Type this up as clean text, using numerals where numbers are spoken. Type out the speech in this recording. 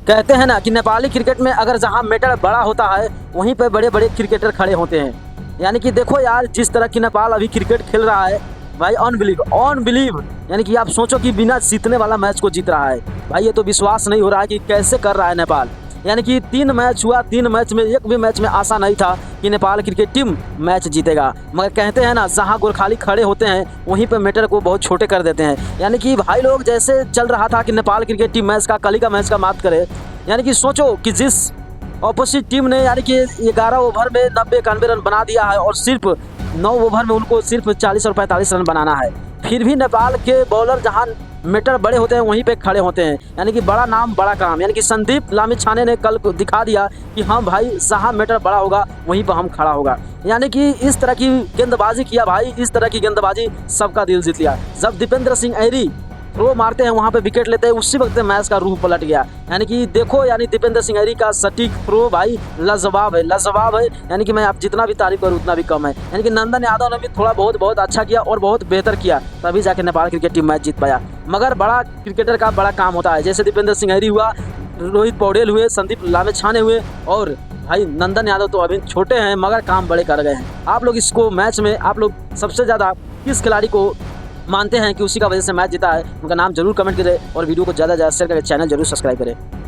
कहते हैं ना कि नेपाली क्रिकेट में अगर जहां मेटर बड़ा होता है वहीं पे बड़े बड़े क्रिकेटर खड़े होते हैं। यानी कि देखो यार, जिस तरह की नेपाल अभी क्रिकेट खेल रहा है भाई, अनबिलीव। यानी कि आप सोचो कि बिना जीतने वाला मैच को जीत रहा है भाई। ये तो विश्वास नहीं हो रहा है कि कैसे कर रहा है नेपाल। यानी कि 3 मैच हुआ, 3 मैच में एक भी मैच में आशा नहीं था कि नेपाल क्रिकेट टीम मैच जीतेगा। मगर कहते हैं ना, जहां गोरखाली खड़े होते हैं वहीं पे मैटर को बहुत छोटे कर देते हैं। यानी कि भाई लोग, जैसे चल रहा था कि नेपाल क्रिकेट टीम मैच का, कल ही का मैच का बात करे, यानी कि सोचो कि जिस ऑपोजिट टीम ने यानी कि 11 ओवर में 90-91 रन बना दिया है और सिर्फ 9 ओवर में उनको सिर्फ 40 और 45 रन बनाना है, फिर भी नेपाल के बॉलर जहां मीटर बड़े होते हैं वहीं पे खड़े होते हैं। यानी कि बड़ा नाम बड़ा काम। यानी कि संदीप लामिछाने ने कल को दिखा दिया कि हाँ भाई, जहां मीटर बड़ा होगा वहीं पर हम खड़ा होगा। यानी कि इस तरह की गेंदबाजी किया भाई, इस तरह की गेंदबाजी सबका दिल जीत लिया। जब दीपेंद्र सिंह ऐरी थ्रो मारते हैं, वहां पे विकेट लेते हैं, उसी वक्त मैच का रूह पलट गया। यानी कि देखो, यानी दीपेंद्र सिंह ऐरी का सटीक थ्रो भाई लाजवाब है, लाजवाब है। यानी कि मैं आप जितना भी तारीफ करूँ उतना भी कम है। यानी कि नंदन यादव ने भी थोड़ा बहुत अच्छा किया और बहुत बेहतर किया, तभी जाके नेपाल क्रिकेट टीम मैच जीत पाया। मगर बड़ा क्रिकेटर का बड़ा काम होता है, जैसे दीपेंद्र सिंह ऐरी हुआ, रोहित पौडेल हुए, संदीप लामिछाने हुए और भाई नंदन यादव तो अभी छोटे हैं मगर काम बड़े कर गए हैं। आप लोग इसको मैच में आप लोग सबसे ज़्यादा किस खिलाड़ी को मानते हैं कि उसी का वजह से मैच जीता है? उनका नाम जरूर कमेंट करें और वीडियो को ज़्यादा शेयर करके चैनल जरूर सब्सक्राइब करें।